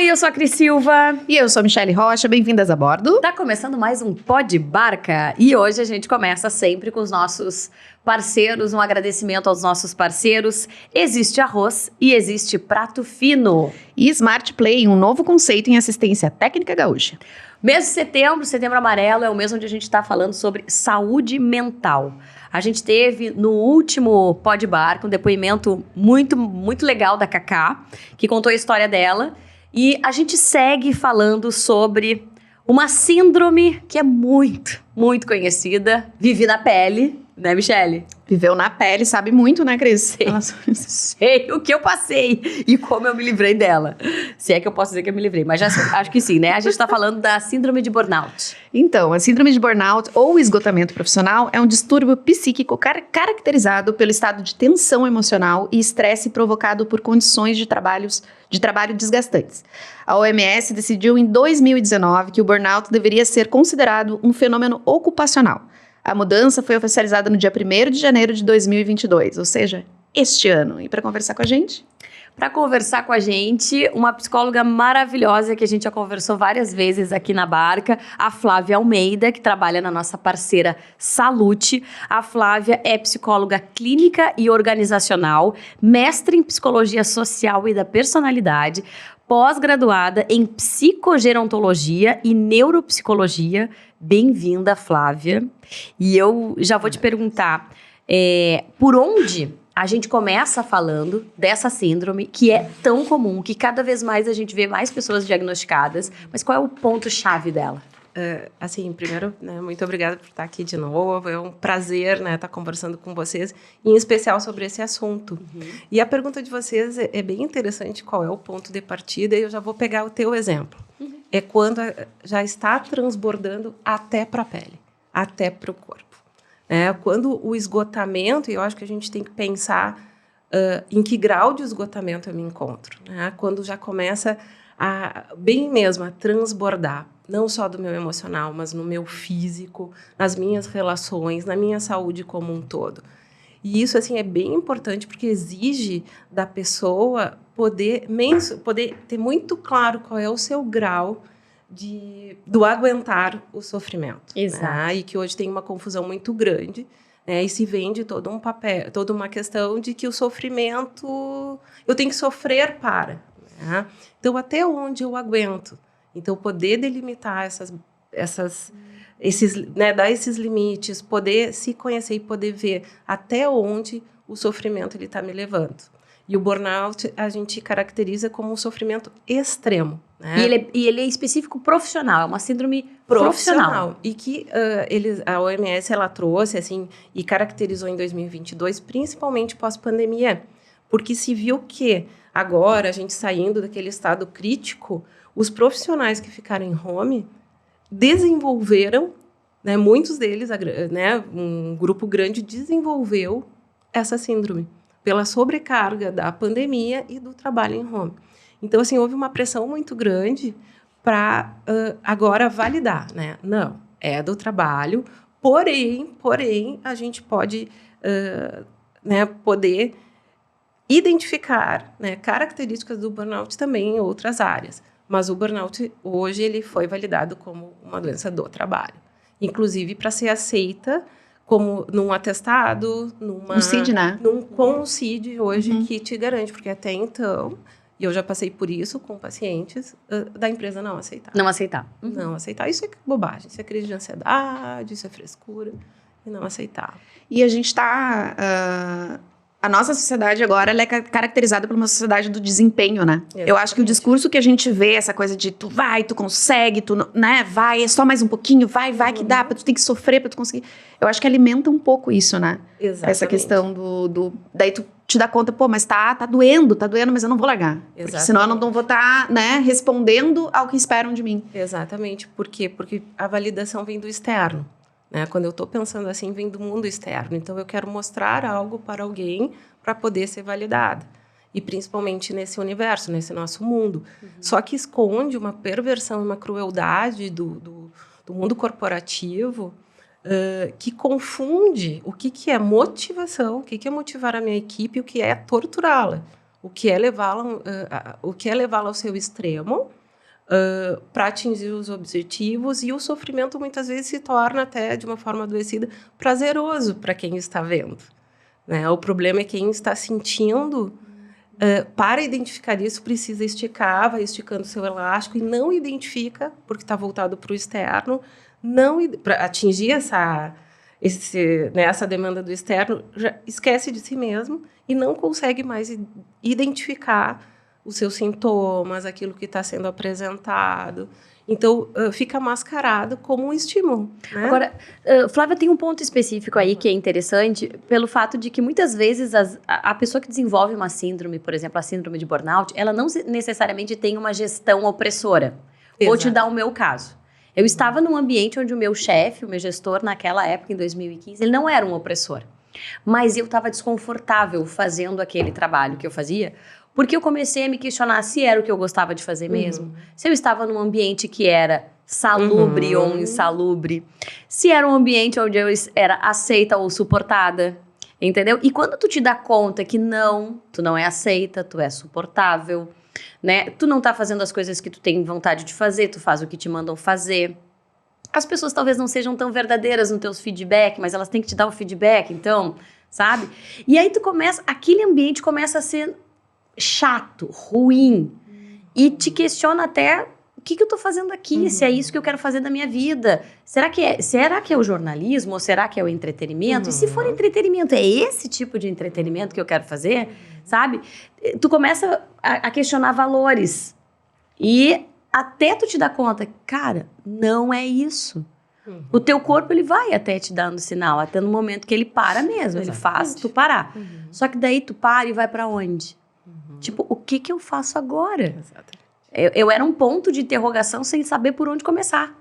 Oi, eu sou a Cris Silva. E eu sou a Michelle Rocha, bem-vindas a bordo. Tá começando mais um Pod Barca e hoje a gente começa sempre com os nossos parceiros, um agradecimento aos nossos parceiros. Existe arroz e existe prato fino. E Smart Play, um novo conceito em assistência técnica gaúcha. Mês de setembro, setembro amarelo, é o mês onde a gente está falando sobre saúde mental. A gente teve no último Pod Barca um depoimento muito legal da Cacá, que contou a história dela. E a gente segue falando sobre uma síndrome que é muito conhecida, vive na pele, né, Michelle? Viveu na pele, sabe muito, né, Cris? Sei o que eu passei e como eu me livrei dela. Se é que eu posso dizer que eu me livrei, mas já acho que sim, né? A gente está falando da síndrome de burnout. Então, a síndrome de burnout ou esgotamento profissional é um distúrbio psíquico caracterizado pelo estado de tensão emocional e estresse provocado por condições de trabalho desgastantes. A OMS decidiu em 2019 que o burnout deveria ser considerado um fenômeno ocupacional. A mudança foi oficializada no dia 1º de janeiro de 2022, ou seja, este ano. E para conversar com a gente? Para conversar com a gente, uma psicóloga maravilhosa que a gente já conversou várias vezes aqui na Barca, a Flávia Almeida, que trabalha na nossa parceira Salute. A Flávia é psicóloga clínica e organizacional, mestre em psicologia social e da personalidade, pós-graduada em psicogerontologia e neuropsicologia. Bem-vinda, Flávia. E eu já vou te perguntar, por onde a gente começa falando dessa síndrome que é tão comum, que cada vez mais a gente vê mais pessoas diagnosticadas, mas qual é o ponto-chave dela? Primeiro, né, muito obrigada por estar aqui de novo. É um prazer, né, estar conversando com vocês, em especial sobre esse assunto. Uhum. E a pergunta de vocês é bem interessante, qual é o ponto de partida, e eu já vou pegar o teu exemplo. Uhum. É quando já está transbordando até para a pele, até para o corpo. Quando o esgotamento, e eu acho que a gente tem que pensar em que grau de esgotamento eu me encontro. Né? Quando já começa bem mesmo a transbordar, não só do meu emocional, mas no meu físico, nas minhas relações, na minha saúde como um todo. E isso, assim, é bem importante porque exige da pessoa poder ter muito claro qual é o seu grau do aguentar o sofrimento. Exato. Né? E que hoje tem uma confusão muito grande, né? E se vende toda uma questão de que o sofrimento, eu tenho que sofrer para. Né? Então, até onde eu aguento? Então, poder delimitar dar esses limites, poder se conhecer e poder ver até onde o sofrimento está me levando. E o burnout a gente caracteriza como um sofrimento extremo. Né? E ele é específico profissional, é uma síndrome profissional. E que a OMS ela trouxe assim, e caracterizou em 2022, principalmente pós-pandemia, porque se viu que agora, a gente saindo daquele estado crítico, os profissionais que ficaram em home desenvolveram, né, muitos deles, né, um grupo grande desenvolveu essa síndrome pela sobrecarga da pandemia e do trabalho em home. Então, assim, houve uma pressão muito grande para agora validar, né? Não, é do trabalho, porém, a gente pode poder identificar, né, características do burnout também em outras áreas. Mas o burnout, hoje, ele foi validado como uma doença do trabalho. Inclusive, para ser aceita como num atestado, um CID, né? Com um CID hoje que te garante. Porque até então, e eu já passei por isso com pacientes, da empresa não aceitar. Não aceitar. Não aceitar. Isso é bobagem, isso é crise de ansiedade, isso é frescura. E não aceitar. E a gente está... A nossa sociedade agora ela é caracterizada por uma sociedade do desempenho, né? Exatamente. Eu acho que o discurso que a gente vê, essa coisa de tu vai, tu consegue, tu né, vai, é só mais um pouquinho, vai que dá, tu tem que sofrer pra tu conseguir. Eu acho que alimenta um pouco isso, né? Exatamente. Essa questão daí tu te dá conta, pô, mas tá doendo, mas eu não vou largar. Porque senão eu não vou estar, né, respondendo ao que esperam de mim. Exatamente. Por quê? Porque a validação vem do externo. Né? Quando eu estou pensando assim, vem do mundo externo. Então, eu quero mostrar algo para alguém para poder ser validada. E principalmente nesse universo, nesse nosso mundo. Uhum. Só que esconde uma perversão e uma crueldade do mundo corporativo que confunde o que é motivação, o que é motivar a minha equipe, o que é torturá-la. O que é levá-la ao seu extremo para atingir os objetivos, e o sofrimento muitas vezes se torna até, de uma forma adoecida, prazeroso para quem está vendo, né? O problema é quem está sentindo. Para identificar isso, precisa esticar, vai esticando o seu elástico e não identifica, porque está voltado para o externo, para atingir essa demanda do externo, já esquece de si mesmo e não consegue mais identificar os seus sintomas, aquilo que está sendo apresentado. Então, fica mascarado como um estímulo, né? Agora, Flávia, tem um ponto específico aí que é interessante, pelo fato de que muitas vezes a pessoa que desenvolve uma síndrome, por exemplo, a síndrome de burnout, ela não necessariamente tem uma gestão opressora. Exato. Vou te dar o meu caso. Eu estava num ambiente onde o meu chefe, o meu gestor, naquela época, em 2015, ele não era um opressor. Mas eu estava desconfortável fazendo aquele trabalho que eu fazia, porque eu comecei a me questionar se era o que eu gostava de fazer mesmo. Se eu estava num ambiente que era salubre ou insalubre. Se era um ambiente onde eu era aceita ou suportada. Entendeu? E quando tu te dá conta que não, tu não é aceita, tu é suportável, né? Tu não tá fazendo as coisas que tu tem vontade de fazer, tu faz o que te mandam fazer. As pessoas talvez não sejam tão verdadeiras no teus feedback, mas elas têm que te dar o feedback, então, sabe? E aí aquele ambiente começa a ser chato, ruim, e te questiona até o que eu tô fazendo aqui, se é isso que eu quero fazer da minha vida. Será que é o jornalismo ou será que é o entretenimento? E se for entretenimento, é esse tipo de entretenimento que eu quero fazer, sabe? Tu começa a questionar valores e até tu te dar conta, cara, não é isso. O teu corpo, ele vai até te dando sinal, até no momento que ele para mesmo, ele faz tu parar. Só que daí tu para e vai pra onde? Tipo, o que eu faço agora? Eu era um ponto de interrogação sem saber por onde começar,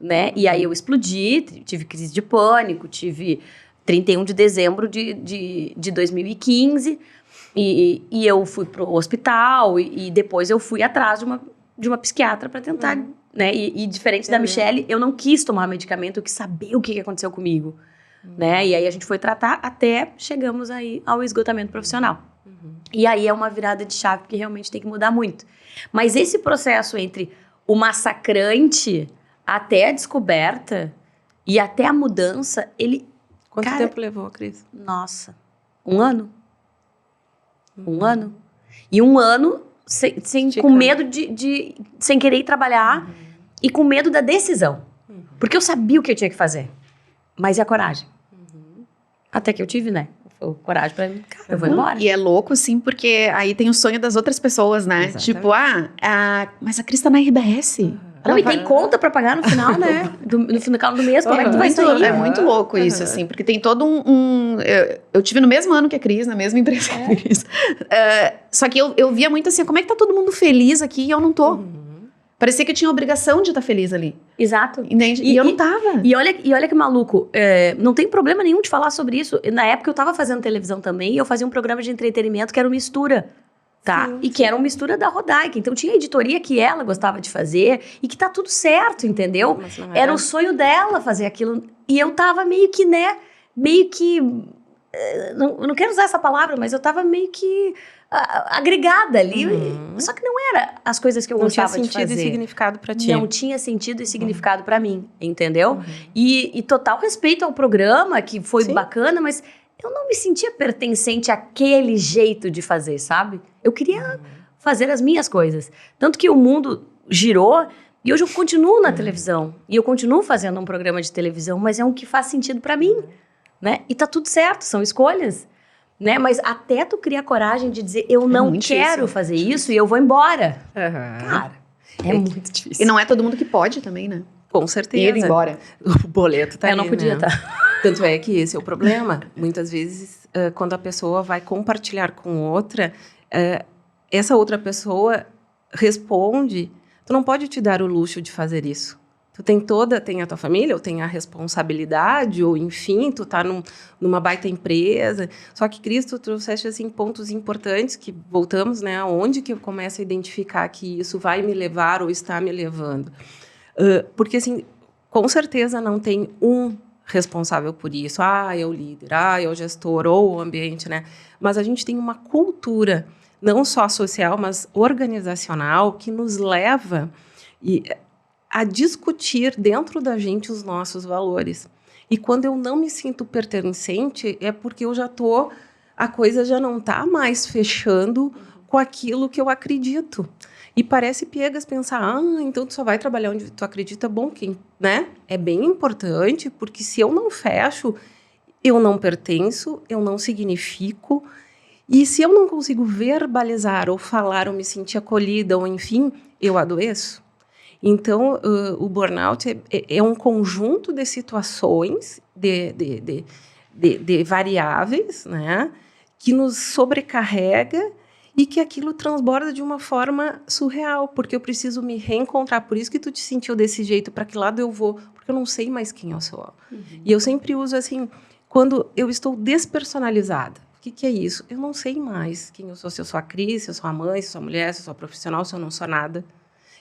né? E aí eu explodi, tive crise de pânico, tive 31 de dezembro de 2015, e eu fui pro hospital, e depois eu fui atrás de uma psiquiatra para tentar, né? E diferente da Michelle, eu não quis tomar medicamento, eu quis saber o que aconteceu comigo, né? E aí a gente foi tratar até chegamos aí ao esgotamento profissional. E aí é uma virada de chave que realmente tem que mudar muito. Mas esse processo entre o massacrante até a descoberta e até a mudança, ele... Quanto tempo levou, Cris? Nossa, 1 ano. 1 ano. E 1 ano com medo sem querer ir trabalhar e com medo da decisão. Porque eu sabia o que eu tinha que fazer. Mas e a coragem? Até que eu tive, né? Coragem pra mim, cara, eu vou embora. E é louco, sim, porque aí tem o sonho das outras pessoas, né? Exatamente. Tipo, mas a Cris tá na RBS. Não, e tem conta pra pagar no final, né? No final do mês, como é que tu vai sair? É muito louco isso, assim, porque tem todo eu tive no mesmo ano que a Cris, na mesma empresa que a Cris. Só que eu via muito assim, como é que tá todo mundo feliz aqui e eu não tô? Parecia que eu tinha a obrigação de estar feliz ali. Exato. E eu não tava. E olha que maluco, não tem problema nenhum de falar sobre isso. Na época eu tava fazendo televisão também e eu fazia um programa de entretenimento que era uma mistura, tá? Sim, e que era uma mistura da Rodaica. Então tinha editoria que ela gostava de fazer e que tá tudo certo, entendeu? Era o sonho dela fazer aquilo. E eu tava meio que, não quero usar essa palavra, mas eu tava meio que agregada ali. Só que não era as coisas que eu gostava de fazer. Não tinha sentido e significado pra ti. Não tinha sentido e significado pra mim, entendeu? E total respeito ao programa, que foi bacana, mas eu não me sentia pertencente àquele jeito de fazer, sabe? Eu queria fazer as minhas coisas. Tanto que o mundo girou e hoje eu continuo na televisão. E eu continuo fazendo um programa de televisão, mas é um que faz sentido pra mim, né? E tá tudo certo, são escolhas, né? Mas até tu cria coragem de dizer, eu não quero fazer isso e eu vou embora. Cara, é muito difícil. E não é todo mundo que pode também, né? Com certeza. Ir embora. O boleto tá aí, eu não podia, né? tá? Tanto é que esse é o problema. Muitas vezes, quando a pessoa vai compartilhar com outra, essa outra pessoa responde, tu não pode te dar o luxo de fazer isso. Tu tem a tua família, ou tem a responsabilidade, ou enfim, tu tá numa baita empresa. Só que, Cris, tu trouxeste, assim, pontos importantes que voltamos, né? Aonde que eu começo a identificar que isso vai me levar ou está me levando. Porque, assim, com certeza não tem um responsável por isso. É o líder, é o gestor, ou o ambiente, né? Mas a gente tem uma cultura não só social, mas organizacional, que nos leva a discutir dentro da gente os nossos valores. E quando eu não me sinto pertencente, é porque a coisa já não está mais fechando com aquilo que eu acredito. E parece piegas pensar, então tu só vai trabalhar onde tu acredita, bom, né? É bem importante, porque se eu não fecho, eu não pertenço, eu não significo. E se eu não consigo verbalizar ou falar ou me sentir acolhida, ou enfim, eu adoeço. Então, o burnout é um conjunto de situações, de variáveis, né, que nos sobrecarrega e que aquilo transborda de uma forma surreal, porque eu preciso me reencontrar. Por isso que tu te sentiu desse jeito, para que lado eu vou? Porque eu não sei mais quem eu sou. E eu sempre uso assim, quando eu estou despersonalizada. O que é isso? Eu não sei mais quem eu sou, se eu sou a Cris, se eu sou a mãe, se eu sou a mulher, se eu sou a profissional, se eu não sou nada.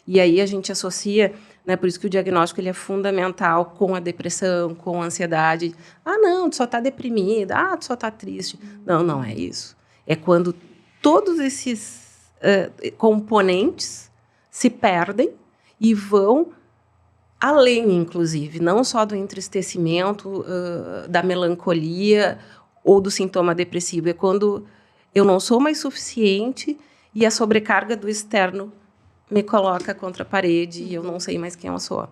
E aí a gente associa, né, por isso que o diagnóstico ele é fundamental com a depressão, com a ansiedade. Não, tu só está deprimida, tu só está triste. Não é isso. É quando todos esses componentes se perdem e vão além, inclusive, não só do entristecimento, da melancolia ou do sintoma depressivo. É quando eu não sou mais suficiente e a sobrecarga do externo me coloca contra a parede e eu não sei mais quem eu sou.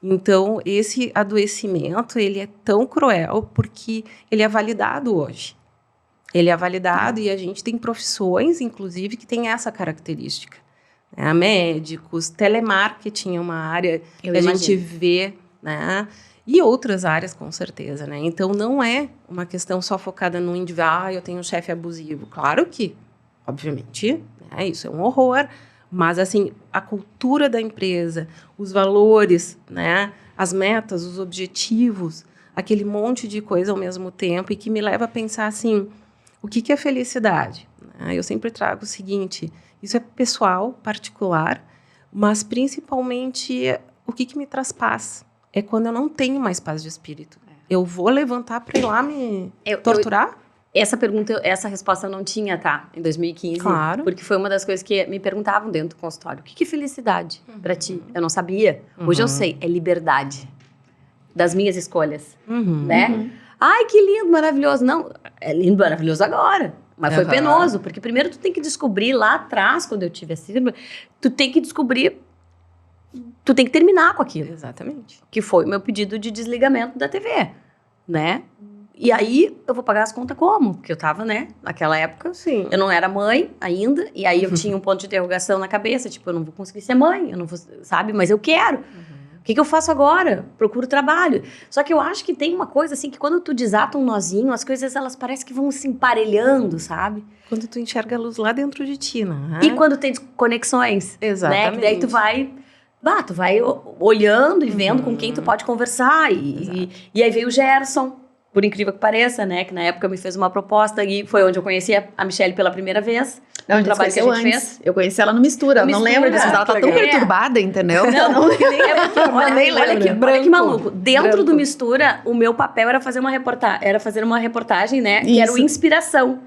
Então, esse adoecimento, ele é tão cruel porque ele é validado hoje. Ele é validado e a gente tem profissões, inclusive, que tem essa característica. Médicos, telemarketing é uma área que a gente vê, né? E outras áreas, com certeza, né? Então, não é uma questão só focada no indivíduo, eu tenho um chefe abusivo. Claro que, obviamente, né, isso é um horror, mas, assim, a cultura da empresa, os valores, né, as metas, os objetivos, aquele monte de coisa ao mesmo tempo e que me leva a pensar, assim, o que é felicidade? Eu sempre trago o seguinte, isso é pessoal, particular, mas, principalmente, o que me traz paz? É quando eu não tenho mais paz de espírito. Eu vou levantar para ir lá me torturar? Essa pergunta, essa resposta eu não tinha, tá? Em 2015. Claro. Porque foi uma das coisas que me perguntavam dentro do consultório. O que é felicidade pra ti? Eu não sabia. Hoje eu sei. É liberdade. Das minhas escolhas. Né? Ai, que lindo, maravilhoso. Não, é lindo, maravilhoso agora. Mas foi penoso. Porque primeiro tu tem que descobrir lá atrás, quando eu tive a síndrome, tu tem que descobrir... Tu tem que terminar com aquilo. Exatamente. Que foi o meu pedido de desligamento da TV. Né? E aí, eu vou pagar as contas como? Porque eu tava, né, naquela época, sim, eu não era mãe ainda, e aí eu tinha um ponto de interrogação na cabeça, tipo, eu não vou conseguir ser mãe, eu não vou, sabe, mas eu quero. O que eu faço agora? Procuro trabalho. Só que eu acho que tem uma coisa, assim, que quando tu desata um nozinho, as coisas, elas parecem que vão se emparelhando, sabe? Quando tu enxerga a luz lá dentro de ti, né? E quando tem conexões. Exatamente. Né? Que daí tu vai olhando e vendo com quem tu pode conversar. E aí veio o Gerson, por incrível que pareça, né? Que na época me fez uma proposta e foi onde eu conheci a Michelle pela primeira vez. Não, trabalho que a gente fez. Eu conheci ela no Mistura, não lembro disso. Ela tá tão perturbada, entendeu? Não, olha que maluco. Dentro do Mistura, o meu papel era fazer uma reportagem, né? Que era o Inspiração.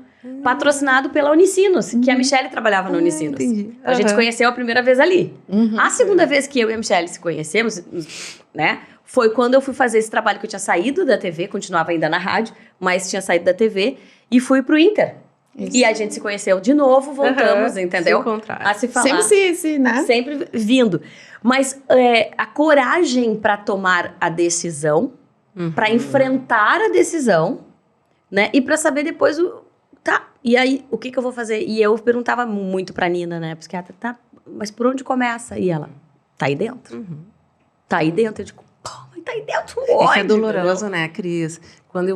Patrocinado pela Unicinos, que a Michelle trabalhava na Unicinos. Entendi. A gente conheceu a primeira vez ali. A segunda vez que eu e a Michelle se conhecemos, né? Foi quando eu fui fazer esse trabalho que eu tinha saído da TV, continuava ainda na rádio, mas tinha saído da TV e fui pro Inter. Isso. E a gente se conheceu de novo, voltamos, entendeu? Se encontrar. A se falar. Sempre né? Sempre vindo. Mas a coragem para tomar a decisão, para enfrentar a decisão, né? E para saber depois tá, e aí, o que eu vou fazer? E eu perguntava muito pra Nina, né, psiquiatra, tá, mas por onde começa? E ela, tá aí dentro. Tá aí dentro. Eu digo, mas tá aí dentro onde? Isso é doloroso, né, Cris? Quando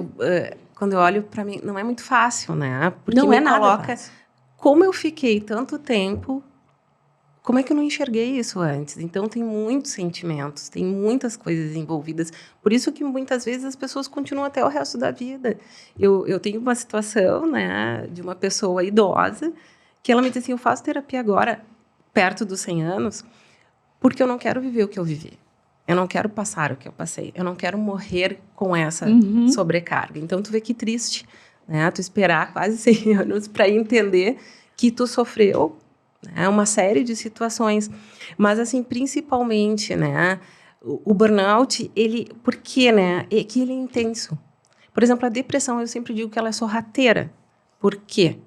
eu olho pra mim, não é muito fácil, né? Porque não me é nada coloca fácil. Como eu fiquei tanto tempo, como é que eu não enxerguei isso antes? Então, tem muitos sentimentos, tem muitas coisas envolvidas. Por isso que, muitas vezes, as pessoas continuam até o resto da vida. Eu tenho uma situação, né, de uma pessoa idosa, que ela me disse assim, eu faço terapia agora, perto dos 100 anos, porque eu não quero viver o que eu vivi. Eu não quero passar o que eu passei. Eu não quero morrer com essa sobrecarga. Então, tu vê que triste, né? Tu esperar quase 100 anos para entender que tu sofreu, né? Uma série de situações. Mas, assim, principalmente, né? O burnout, por quê, né? É que ele é intenso. Por exemplo, a depressão, eu sempre digo que ela é sorrateira. Por quê?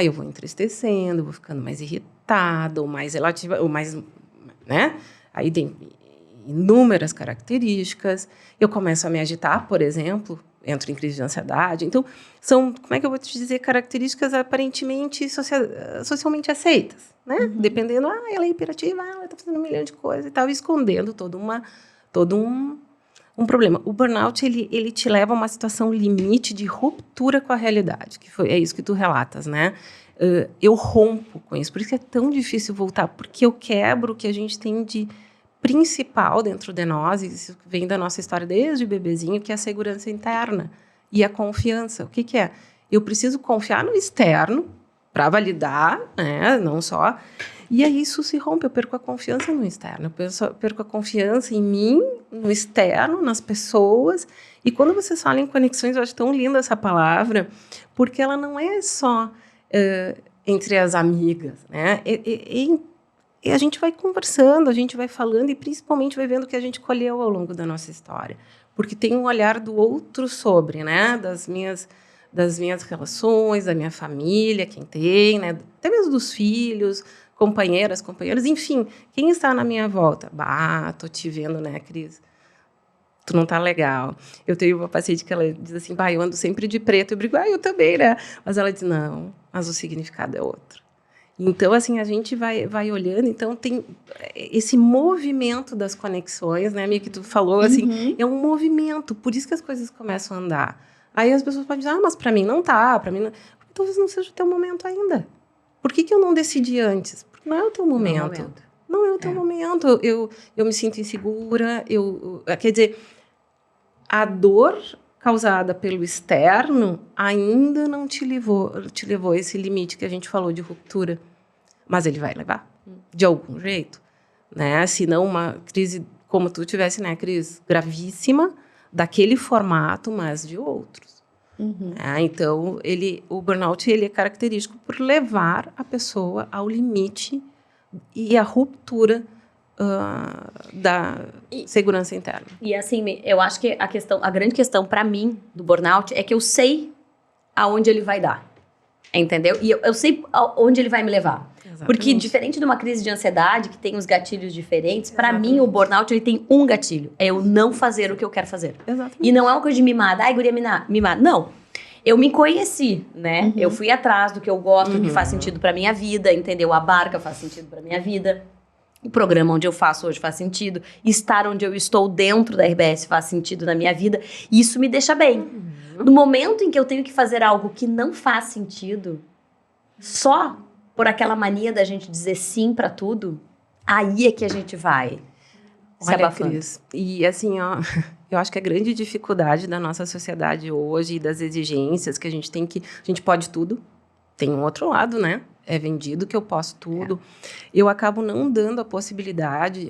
Eu vou entristecendo, vou ficando mais irritada, ou mais relativa, ou mais, né? Aí tem inúmeras características. Eu começo a me agitar, por exemplo, entro em crise de ansiedade. Então, são, como é que eu vou te dizer, características aparentemente socialmente aceitas, né? Dependendo, ela é hiperativa, ela está fazendo um milhão de coisas e tal, escondendo todo um problema. O burnout, ele te leva a uma situação limite de ruptura com a realidade, é isso que tu relatas, né? Eu rompo com isso, por isso que é tão difícil voltar, porque eu quebro o que a gente tem de principal dentro de nós, e isso vem da nossa história desde bebezinho, que é a segurança interna e a confiança. O que é? Eu preciso confiar no externo para validar, né? Não só... E aí isso se rompe, eu perco a confiança no externo, eu perco a confiança em mim, no externo, nas pessoas. E quando vocês falam em conexões, eu acho tão linda essa palavra, porque ela não é só entre as amigas, né? E a gente vai conversando, a gente vai falando e principalmente vai vendo o que a gente colheu ao longo da nossa história. Porque tem um olhar do outro sobre, né? Das minhas relações, da minha família, quem tem, né? Até mesmo dos filhos, companheiras, companheiros, enfim, quem está na minha volta? Tô te vendo, né, Cris? Tu não tá legal. Eu tenho uma paciente que ela diz assim, eu ando sempre de preto. Eu brigo, eu também, né? Mas ela diz, não, mas o significado é outro. Então, assim, a gente vai olhando, então tem esse movimento das conexões, né, amiga, que tu falou, assim, é um movimento, por isso que as coisas começam a andar. Aí as pessoas podem dizer, mas para mim não tá, para mim não... Talvez não seja o teu momento ainda. Por que eu não decidi antes? Porque não é o teu momento. Não é o teu momento. Eu me sinto insegura, quer dizer, a dor causada pelo externo ainda não te levou a esse limite que a gente falou de ruptura. Mas ele vai levar, de algum jeito. Né? Se não uma crise, como tu tivesse, né, crise gravíssima, daquele formato, mas de outros. Então, o burnout ele é característico por levar a pessoa ao limite e à ruptura da segurança interna. E assim, eu acho que a grande questão para mim do burnout é que eu sei aonde ele vai dar, entendeu? E eu sei onde ele vai me levar. Exatamente. Porque diferente de uma crise de ansiedade que tem os gatilhos diferentes, para mim o burnout ele tem um gatilho, é eu não fazer o que eu quero fazer. Exatamente. E não é uma coisa de mimada, guria mimada, não. Eu me conheci, né? Eu fui atrás do que eu gosto, do que faz sentido pra minha vida, entendeu? A barca faz sentido pra minha vida. O programa onde eu faço hoje faz sentido. Estar onde eu estou dentro da RBS faz sentido na minha vida. E isso me deixa bem. No momento em que eu tenho que fazer algo que não faz sentido, só por aquela mania da gente dizer sim pra tudo, aí é que a gente vai se abafando. Cris, e assim, eu acho que a grande dificuldade da nossa sociedade hoje e das exigências que a gente pode tudo, tem um outro lado, né? É vendido que eu posso tudo. Eu acabo não dando a possibilidade,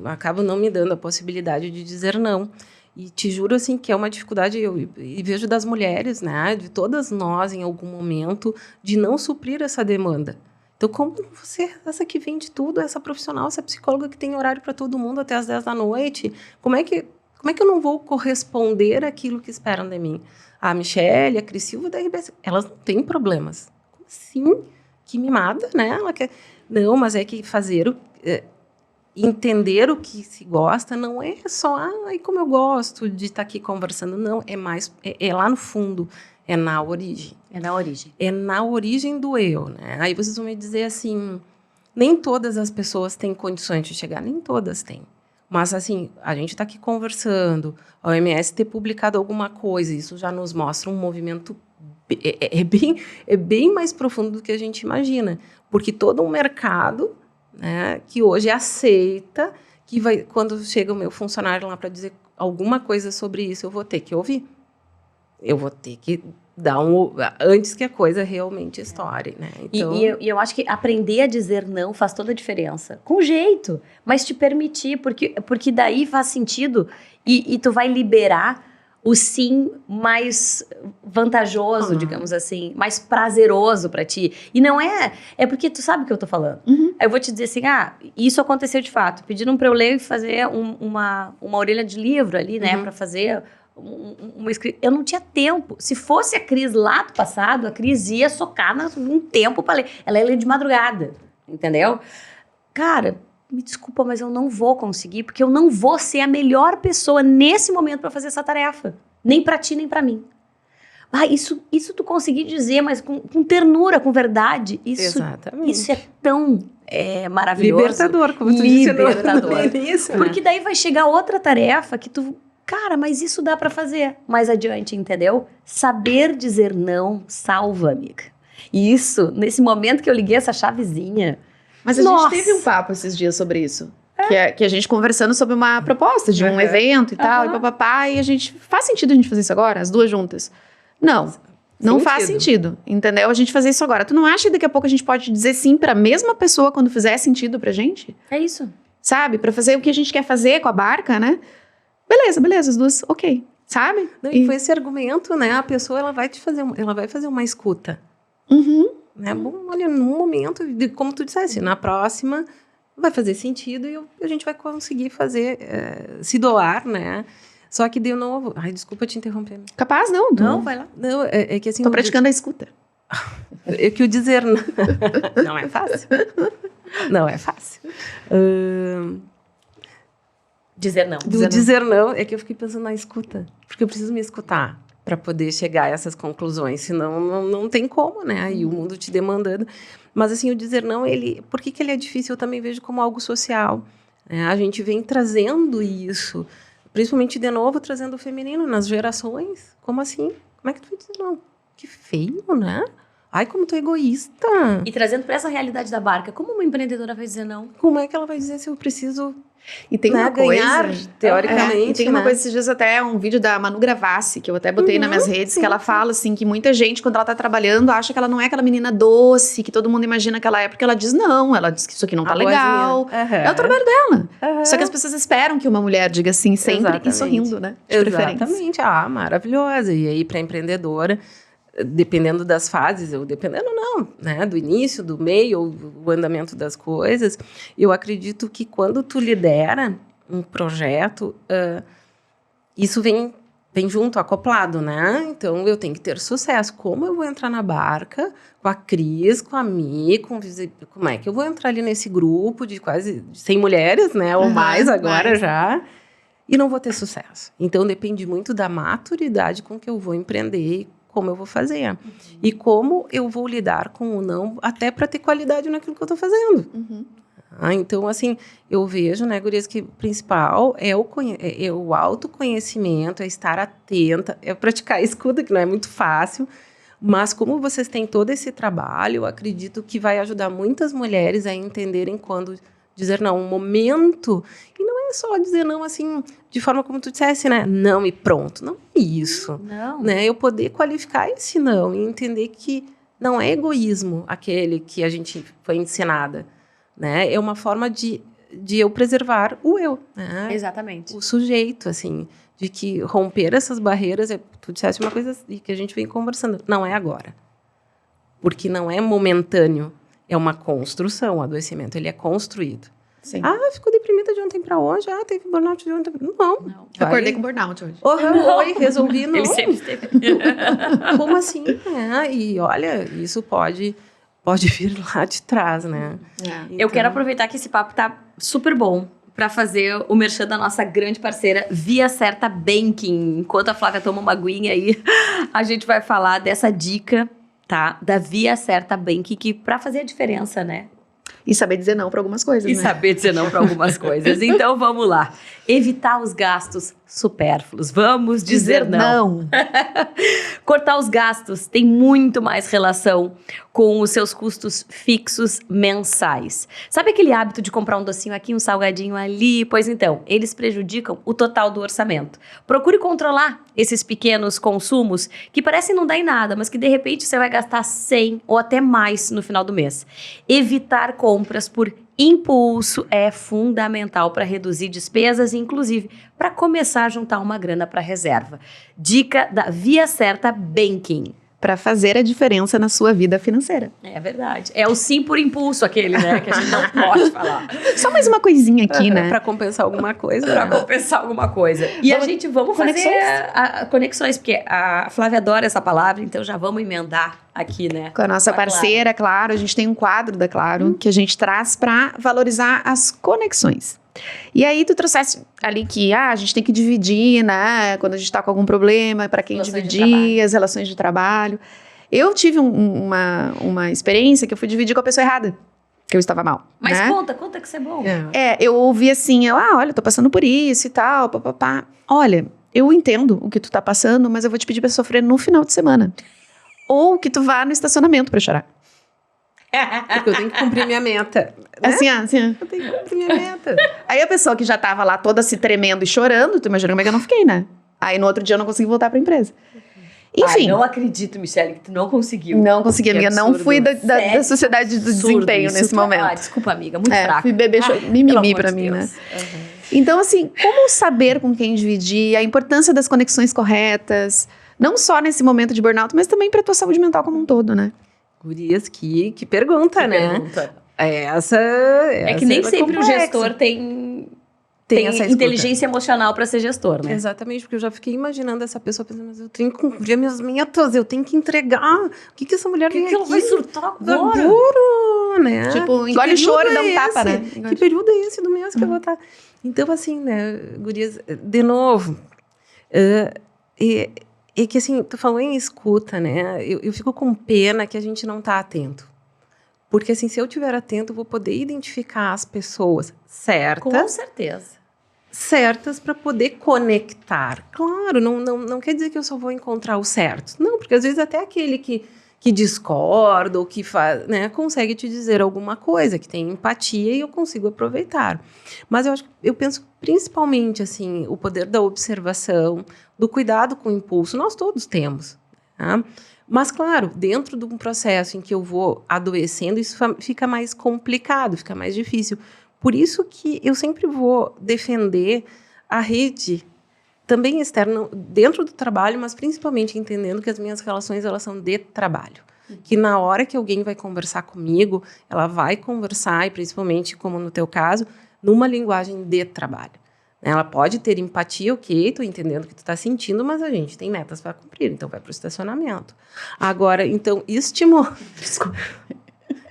acabo não me dando a possibilidade de dizer não. E te juro, assim, que é uma dificuldade, e vejo das mulheres, né? De todas nós, em algum momento, de não suprir essa demanda. Então, como você, essa que vende tudo, essa profissional, essa psicóloga que tem horário para todo mundo até as 10 da noite, como é que eu não vou corresponder àquilo que esperam de mim? A Michelle, a Cris Silva da RBS, elas não têm problemas. Como assim? Que mimada, né? Ela quer... Não, mas é que entender o que se gosta não é só, como eu gosto de estar aqui conversando. Não, é mais, é lá no fundo, é na origem. É na origem. É na origem do eu, né? Aí vocês vão me dizer assim, nem todas as pessoas têm condições de chegar, nem todas têm. Mas, assim, a gente está aqui conversando, a OMS ter publicado alguma coisa, isso já nos mostra um movimento bem mais profundo do que a gente imagina. Porque todo um mercado, né, que hoje aceita que quando chega o meu funcionário lá para dizer alguma coisa sobre isso, eu vou ter que ouvir. Eu vou ter que dar antes que a coisa realmente estoure, né? Então... E eu acho que aprender a dizer não faz toda a diferença. Com jeito, mas te permitir, porque daí faz sentido e tu vai liberar o sim mais vantajoso, digamos assim, mais prazeroso pra ti. E não é porque tu sabe o que eu tô falando. Eu vou te dizer assim, isso aconteceu de fato. Pediram pra eu ler e fazer uma orelha de livro ali, né, pra fazer uma escrita. Eu não tinha tempo. Se fosse a Cris lá do passado, a Cris ia socar um tempo pra ler. Ela ia ler de madrugada, entendeu? Cara, me desculpa, mas eu não vou conseguir, porque eu não vou ser a melhor pessoa nesse momento pra fazer essa tarefa. Nem pra ti, nem pra mim. Isso tu conseguir dizer, mas com ternura, com verdade. Exatamente. Isso é tão maravilhoso. Libertador, como tu disse no início. Porque daí vai chegar outra tarefa que tu... Cara, mas isso dá pra fazer mais adiante, entendeu? Saber dizer não salva, amiga. E isso, nesse momento que eu liguei essa chavezinha... Mas a gente teve um papo esses dias sobre isso. Que a gente conversando sobre uma proposta de um evento e tal, e papapá, e a gente... Faz sentido a gente fazer isso agora? As duas juntas? Não faz sentido, entendeu? A gente fazer isso agora. Tu não acha que daqui a pouco a gente pode dizer sim pra mesma pessoa quando fizer sentido pra gente? É isso. Sabe? Pra fazer o que a gente quer fazer com a barca, né? Beleza, as duas, ok. Sabe? Não, e foi esse argumento, né? A pessoa, ela vai fazer uma escuta. Né? Bom, olha, num momento, como tu disseste, na próxima vai fazer sentido e a gente vai conseguir fazer, se doar, né? Só que de novo... Ai, desculpa te interromper. Capaz, não. Não, vai lá. Não, é que assim... Tô praticando a escuta. É que o dizer não... Não é fácil. Não é fácil. Dizer não. Dizer não é que eu fiquei pensando na escuta. Porque eu preciso me escutar para poder chegar a essas conclusões. Senão, não tem como, né? E o mundo te demandando. Mas, assim, o dizer não, por que ele é difícil? Eu também vejo como algo social. A gente vem trazendo isso... Principalmente, de novo, trazendo o feminino nas gerações. Como assim? Como é que tu vai dizer não? Que feio, né? Ai, como tu é egoísta. E trazendo para essa realidade da barca, como uma empreendedora vai dizer não? Como é que ela vai dizer se eu preciso... E tem uma ganhar, coisa, teoricamente, e tem uma coisa, esses dias até, um vídeo da Manu Gravassi, que eu até botei nas minhas redes, que ela fala, assim, que muita gente, quando ela tá trabalhando, acha que ela não é aquela menina doce, que todo mundo imagina que ela é, porque ela diz não, ela diz que isso aqui não tá legal. É o trabalho dela. Só que as pessoas esperam que uma mulher diga sim sempre e sorrindo, né? De Exatamente. Maravilhosa. E aí, pra empreendedora... Dependendo das fases, ou dependendo não, né, do início, do meio, ou o andamento das coisas, eu acredito que quando tu lidera um projeto, isso vem junto, acoplado, né? Então, eu tenho que ter sucesso. Como eu vou entrar na barca com a Cris, com a Mi, como é que eu vou entrar ali nesse grupo de quase 100 mulheres, né, ou mais agora já, e não vou ter sucesso. Então, depende muito da maturidade com que eu vou empreender, como eu vou fazer. E como eu vou lidar com o não, até para ter qualidade naquilo que eu estou fazendo. Então, assim, eu vejo, né, gurias, que o principal é o autoconhecimento, é estar atenta, é praticar a escuta, que não é muito fácil, mas como vocês têm todo esse trabalho, eu acredito que vai ajudar muitas mulheres a entenderem quando dizer não, um momento, e não é só dizer não, assim, de forma como tu dissesse, né, não e pronto, não é isso. Não. Né, eu poder qualificar esse não e entender que não é egoísmo aquele que a gente foi ensinada, né, é uma forma de eu preservar o eu, né? Exatamente. O sujeito, assim, de que romper essas barreiras, tu disseste uma coisa que a gente vem conversando, não é agora, porque não é momentâneo, é uma construção, o adoecimento, ele é construído. Sim. Ficou deprimida de ontem para hoje, teve burnout de ontem. Não. Acordei com burnout hoje. Oi, resolvi, não. Ele sempre esteve. Como assim? E olha, isso pode vir lá de trás, né? Então, eu quero aproveitar que esse papo tá super bom para fazer o merchan da nossa grande parceira Via Certa Banking. Enquanto a Flávia toma uma aguinha aí, a gente vai falar dessa dica, tá? Da Via Certa Banking, que para fazer a diferença, né? E saber dizer não para algumas coisas, E né? saber dizer não para algumas coisas. Então, vamos lá. Evitar os gastos supérfluos. Vamos dizer não. Cortar os gastos tem muito mais relação com os seus custos fixos mensais. Sabe aquele hábito de comprar um docinho aqui, um salgadinho ali? Pois então, eles prejudicam o total do orçamento. Procure controlar esses pequenos consumos que parecem não dar em nada, mas que de repente você vai gastar 100 ou até mais no final do mês. Evitar compras por Impulso é fundamental para reduzir despesas e, inclusive, para começar a juntar uma grana para reserva. Dica da Via Certa Banking. Para fazer a diferença na sua vida financeira. É verdade. É o sim por impulso aquele, né? Que a gente não pode falar. Só mais uma coisinha aqui, né? Para compensar alguma coisa. Para compensar alguma coisa. E a gente vamos fazer conexões, porque a Flávia adora essa palavra, então já vamos emendar aqui, né? Com a nossa parceira, Claro, a gente tem um quadro da Claro que a gente traz para valorizar as conexões. E aí tu trouxesse ali que a gente tem que dividir, né? Quando a gente tá com algum problema, para quem dividir as relações de trabalho. Eu tive uma experiência que eu fui dividir com a pessoa errada, que eu estava mal. Mas né? conta que isso é bom. Eu ouvi assim, olha, eu tô passando por isso e tal, papapá. Olha, eu entendo o que tu tá passando, mas eu vou te pedir pra sofrer no final de semana. Ou que tu vá no estacionamento pra chorar. Porque eu tenho que cumprir minha meta. Né? Assim. Eu tenho que cumprir minha meta. Aí a pessoa que já tava lá toda se tremendo e chorando, tu imagina como é que eu não fiquei, né? Aí no outro dia eu não consegui voltar pra empresa. Enfim. Não acredito, Michele, que tu não conseguiu. Não consegui, amiga. Não fui da sociedade do desempenho nesse momento. Desculpa, amiga. Muito fraca. Fui beber mimimi pra mim, né? Uhum. Então, assim, como saber com quem dividir, a importância das conexões corretas, não só nesse momento de burnout, mas também pra tua saúde mental como um todo, né? Gurias, que pergunta, né? Pergunta. Essa é que nem sempre complexa. o gestor tem essa inteligência emocional para ser gestor, né? Exatamente, porque eu já fiquei imaginando essa pessoa pensando, mas eu tenho que cumprir minhas metas, eu tenho que entregar. O que essa mulher vem aqui? Ela vai surtar agora? Duro, né? Tipo, engole o choro e dá um tapa, né? Que período é esse do mês que eu vou estar? Então, assim, né, gurias, de novo, é que assim, tu falou em escuta, né? Eu fico com pena que a gente não tá atento. Porque assim, se eu estiver atento, eu vou poder identificar as pessoas certas. Com certeza. Certas para poder conectar. Claro, não quer dizer que eu só vou encontrar o certo. Não, porque às vezes até aquele que discorda ou que faz, né, consegue te dizer alguma coisa, que tem empatia e eu consigo aproveitar. Mas eu penso principalmente assim, o poder da observação, do cuidado com o impulso, nós todos temos. Tá? Mas, claro, dentro de um processo em que eu vou adoecendo, isso fica mais complicado, fica mais difícil. Por isso que eu sempre vou defender a rede também externa, dentro do trabalho, mas principalmente entendendo que as minhas relações, elas são de trabalho. Que na hora que alguém vai conversar comigo, ela vai conversar, e principalmente, como no teu caso, numa linguagem de trabalho. Ela pode ter empatia, ok, tô entendendo o que tu tá sentindo, mas a gente tem metas para cumprir, então vai pro estacionamento. Agora, então, estimular... Desculpa.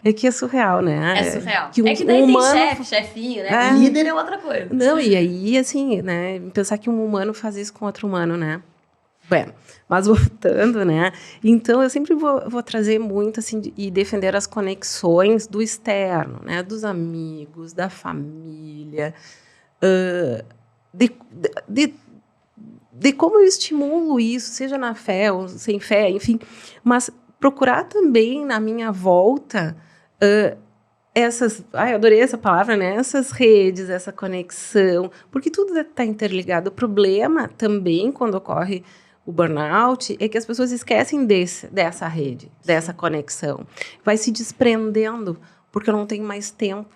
É que é surreal, né? É surreal. Que é que daí tem chefe, chefinho, né? Líder é outra coisa. Não, e aí, assim, né? Pensar que um humano faz isso com outro humano, né? Bem, mas voltando, né? Então, eu sempre vou trazer muito, assim, e defender as conexões do externo, né? Dos amigos, da família, de como eu estimulo isso, seja na fé ou sem fé, enfim. Mas procurar também, na minha volta... eu adorei essa palavra, né? Essas redes, essa conexão, porque tudo está interligado. O problema também, quando ocorre o burnout, é que as pessoas esquecem dessa rede, dessa conexão. Vai se desprendendo, porque eu não tenho mais tempo.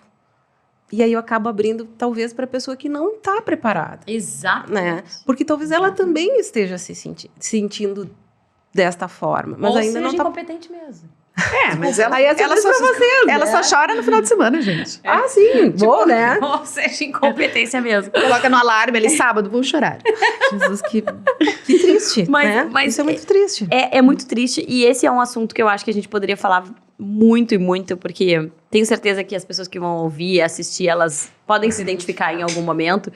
E aí eu acabo abrindo, talvez, para a pessoa que não está preparada. Exato. Né? Porque talvez ela também esteja se sentindo desta forma. Mas ou ainda seja não está incompetente mesmo. Mas ela só chora no final de semana, gente. Ah, sim, bom, né? Ou seja, incompetência mesmo. Coloca no alarme ali, sábado, vou chorar. Jesus, que triste, mas isso é muito triste. É muito triste, e esse é um assunto que eu acho que a gente poderia falar muito e muito, porque tenho certeza que as pessoas que vão ouvir e assistir, elas podem se identificar em algum momento,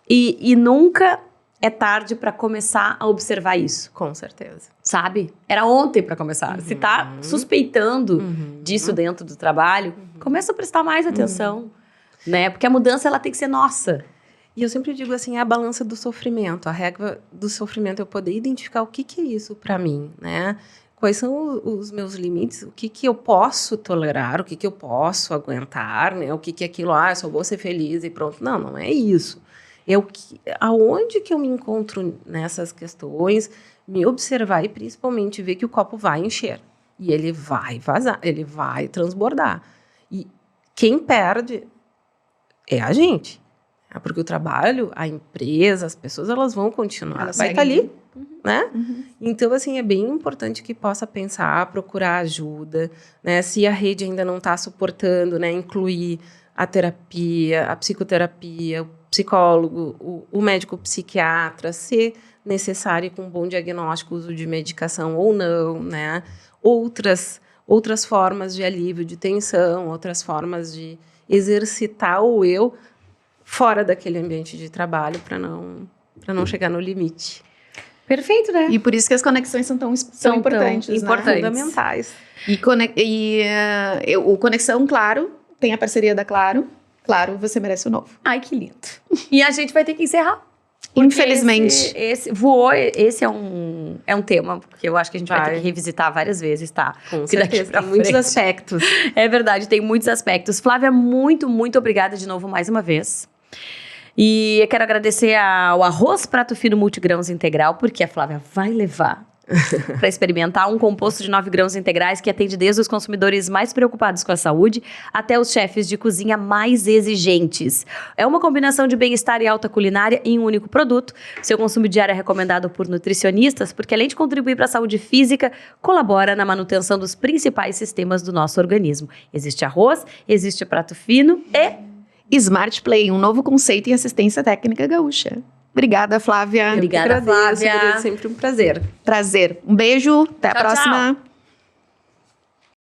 e nunca... é tarde para começar a observar isso. Com certeza. Sabe? Era ontem para começar. Se tá suspeitando disso dentro do trabalho, começa a prestar mais atenção, né? Porque a mudança, ela tem que ser nossa. E eu sempre digo assim, é a balança do sofrimento. A regra do sofrimento é eu poder identificar o que é isso para mim, né? Quais são os meus limites, o que eu posso tolerar, o que eu posso aguentar, né? O que é aquilo, eu só vou ser feliz e pronto. Não é isso. Aonde que eu me encontro nessas questões, me observar e principalmente ver que o copo vai encher. E ele vai vazar, ele vai transbordar. E quem perde é a gente. Porque o trabalho, a empresa, as pessoas, elas vão continuar. Elas vai estar seguem. ali, né? Então, assim, é bem importante que possa pensar, procurar ajuda, né? Se a rede ainda não está suportando, né? Incluir a terapia, a psicoterapia, o psicólogo, o médico psiquiatra, se necessário, com um bom diagnóstico, uso de medicação ou não, né? Outras formas de alívio de tensão, outras formas de exercitar o eu fora daquele ambiente de trabalho para não chegar no limite. Perfeito, né? E por isso que as conexões são tão importantes, né? importantes. Fundamentais. O Conexão, claro, tem a parceria da Claro. Claro, você merece o novo. Ai, que lindo. E a gente vai ter que encerrar. Porque Infelizmente. Esse é um tema que eu acho que a gente vai ter que revisitar várias vezes, tá? Com Porque daqui certeza, pra tem muitos frente- aspectos. É verdade, tem muitos aspectos. Flávia, muito, muito obrigada de novo mais uma vez. E eu quero agradecer ao Arroz Prato Fino Multigrãos Integral, porque a Flávia vai levar para experimentar um composto de 9 grãos integrais que atende desde os consumidores mais preocupados com a saúde até os chefes de cozinha mais exigentes. É uma combinação de bem-estar e alta culinária em um único produto. Seu consumo diário é recomendado por nutricionistas, porque além de contribuir para a saúde física, colabora na manutenção dos principais sistemas do nosso organismo. Existe arroz, existe prato fino e Smart Play, um novo conceito em assistência técnica gaúcha. Obrigada, Flávia. Obrigada, Agradeço, Flávia. é sempre um prazer. Prazer. Um beijo, até a Tchau, próxima. tchau.